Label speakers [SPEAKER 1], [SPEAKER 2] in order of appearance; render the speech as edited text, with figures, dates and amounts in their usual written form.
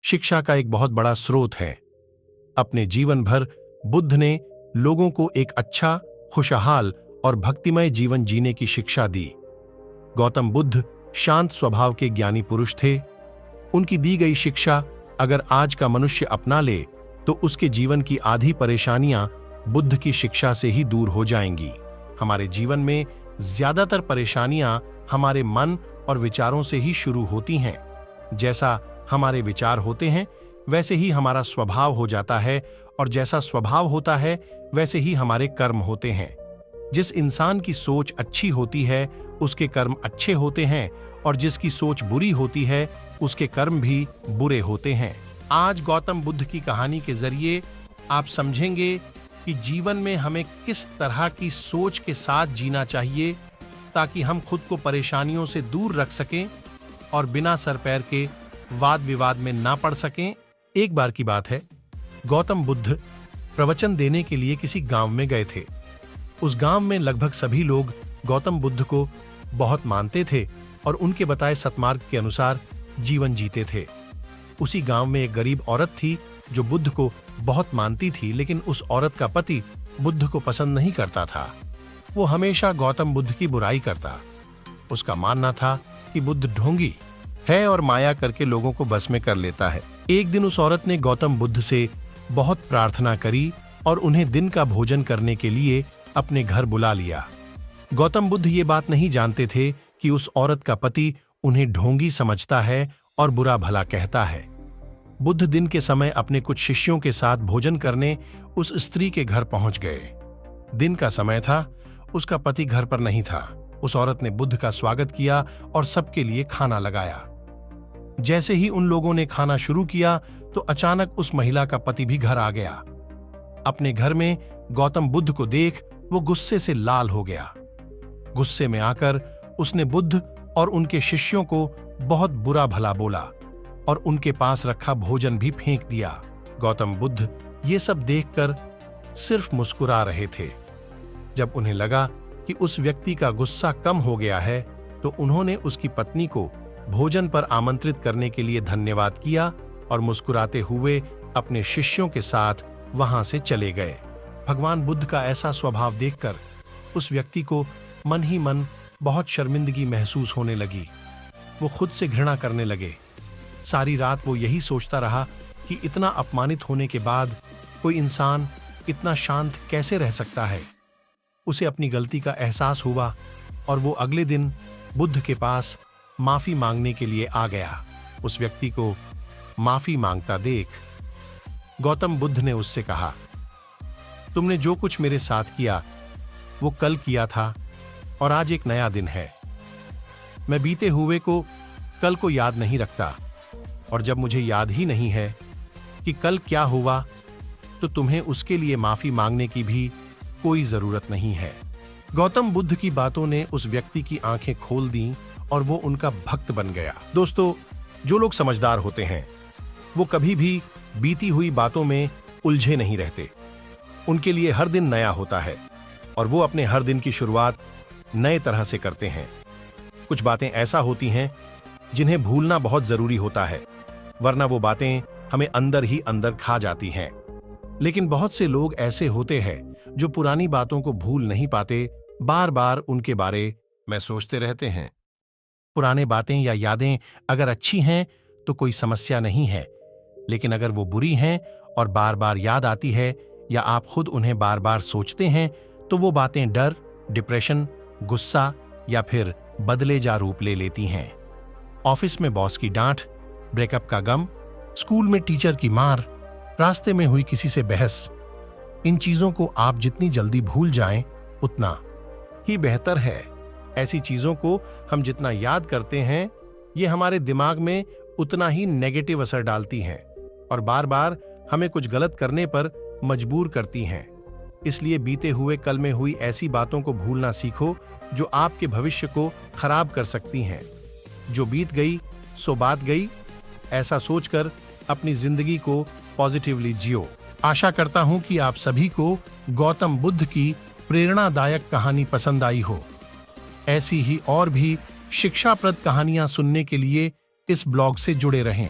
[SPEAKER 1] शिक्षा का एक बहुत बड़ा स्रोत है। अपने जीवन भर बुद्ध ने लोगों को एक अच्छा, खुशहाल और भक्तिमय जीवन जीने की शिक्षा दी। गौतम बुद्ध शांत स्वभाव के ज्ञानी पुरुष थे। उनकी दी गई शिक्षा अगर आज का मनुष्य अपना ले तो उसके जीवन की आधी परेशानियां बुद्ध की शिक्षा से ही दूर हो जाएंगी। हमारे जीवन में ज्यादातर परेशानियां हमारे मन और विचारों से ही शुरू होती हैं। जैसा हमारे विचार होते हैं वैसे ही हमारा स्वभाव हो जाता है, और जैसा स्वभाव होता है वैसे ही हमारे कर्म होते हैं। जिस इंसान की सोच अच्छी होती है उसके कर्म अच्छे होते हैं, और जिसकी सोच बुरी होती है उसके कर्म भी बुरे होते हैं। आज गौतम बुद्ध की कहानी के जरिए आप समझेंगे कि जीवन में हमें किस तरह की सोच के साथ जीना चाहिए ताकि हम खुद को परेशानियों से दूर रख सकें और बिना सर पैर के वाद विवाद में ना पड़ सकें। एक बार की बात है, गौतम बुद्ध प्रवचन देने के लिए किसी गांव में गए थे। उस गांव में लगभग सभी लोग गौतम बुद्ध को बहुत मानते थे और उनके बताए सत्मार्ग के अनुसार जीवन जीते थे। उसी गांव में एक गरीब औरत थी जो बुद्ध को बहुत मानती थी, लेकिन उस औरत का पति बुद्ध को पसंद नहीं करता था। वो हमेशा गौतम बुद्ध की बुराई करता। उसका मानना था कि बुद्ध ढोंगी है और माया करके लोगों को बस में कर लेता है। एक दिन उस औरत ने गौतम बुद्ध से बहुत प्रार्थना करी और उन्हें दिन का भोजन करने के लिए अपने घर बुला लिया। गौतम बुद्ध ये बात नहीं जानते थे कि उस औरत का पति उन्हें ढोंगी समझता है और बुरा भला कहता है। बुद्ध दिन के समय अपने कुछ शिष्यों के साथ भोजन करने उस स्त्री के घर पहुंच गए। दिन का समय था, उसका पति घर पर नहीं था। उस औरत ने बुद्ध का स्वागत किया और सबके लिए खाना लगाया। जैसे ही उन लोगों ने खाना शुरू किया तो अचानक उस महिला का पति भी घर आ गया। अपने घर में गौतम बुद्ध को देख वो गुस्से से लाल हो गया। गुस्से में आकर उसने बुद्ध और उनके शिष्यों को बहुत बुरा भला बोला और उनके पास रखा भोजन भी फेंक दिया। गौतम बुद्ध ये सब देखकर सिर्फ मुस्कुरा रहे थे। जब उन्हें लगा कि उस व्यक्ति का गुस्सा कम हो गया है तो उन्होंने उसकी पत्नी को भोजन पर आमंत्रित करने के लिए धन्यवाद किया और मुस्कुराते हुए अपने शिष्यों के साथ वहां से चले गए। भगवान बुद्ध का ऐसा स्वभाव देखकर उस व्यक्ति को मन ही मन बहुत शर्मिंदगी महसूस होने लगी। वो खुद से घृणा करने लगे। सारी रात वो यही सोचता रहा कि इतना अपमानित होने के बाद कोई इंसान इतना शांत कैसे रह सकता है। उसे अपनी गलती का एहसास हुआ और वो अगले दिन बुद्ध के पास माफी मांगने के लिए आ गया। उस व्यक्ति को माफी मांगता देख गौतम बुद्ध ने उससे कहा, तुमने जो कुछ मेरे साथ किया वो कल किया था और आज एक नया दिन है। मैं बीते हुए को कल को याद नहीं रखता, और जब मुझे याद ही नहीं है कि कल क्या हुआ तो तुम्हें उसके लिए माफी मांगने की भी कोई जरूरत नहीं है। गौतम बुद्ध की बातों ने उस व्यक्ति की आंखें खोल दी और वो उनका भक्त बन गया। दोस्तों, जो लोग समझदार होते हैं वो कभी भी बीती हुई बातों में उलझे नहीं रहते। उनके लिए हर दिन नया होता है और वो अपने हर दिन की शुरुआत नए तरह से करते हैं। कुछ बातें ऐसा होती हैं जिन्हें भूलना बहुत जरूरी होता है, वरना वो बातें हमें अंदर ही अंदर खा जाती हैं। लेकिन बहुत से लोग ऐसे होते हैं जो पुरानी बातों को भूल नहीं पाते, बार बार उनके बारे में सोचते रहते हैं। पुराने बातें या यादें अगर अच्छी हैं तो कोई समस्या नहीं है, लेकिन अगर वो बुरी हैं और बार बार याद आती है या आप खुद उन्हें बार बार सोचते हैं तो वो बातें डर, डिप्रेशन, गुस्सा या फिर बदले जा रूप ले लेती हैं। ऑफिस में बॉस की डांट, ब्रेकअप का गम, स्कूल में टीचर की मार, रास्ते में हुई किसी से बहस, इन चीजों को आप जितनी जल्दी भूल जाएं उतना ही बेहतर है। ऐसी चीजों को हम जितना याद करते हैं ये हमारे दिमाग में उतना ही नेगेटिव असर डालती हैं और बार बार हमें कुछ गलत करने पर मजबूर करती हैं। इसलिए बीते हुए कल में हुई ऐसी बातों को भूलना सीखो जो आपके भविष्य को खराब कर सकती हैं। जो बीत गई सो बात गई, ऐसा सोचकर अपनी जिंदगी को पॉजिटिवली जियो। आशा करता हूं कि आप सभी को गौतम बुद्ध की प्रेरणादायक कहानी पसंद आई हो। ऐसी ही और भी शिक्षाप्रद कहानियां सुनने के लिए इस ब्लॉग से जुड़े रहें।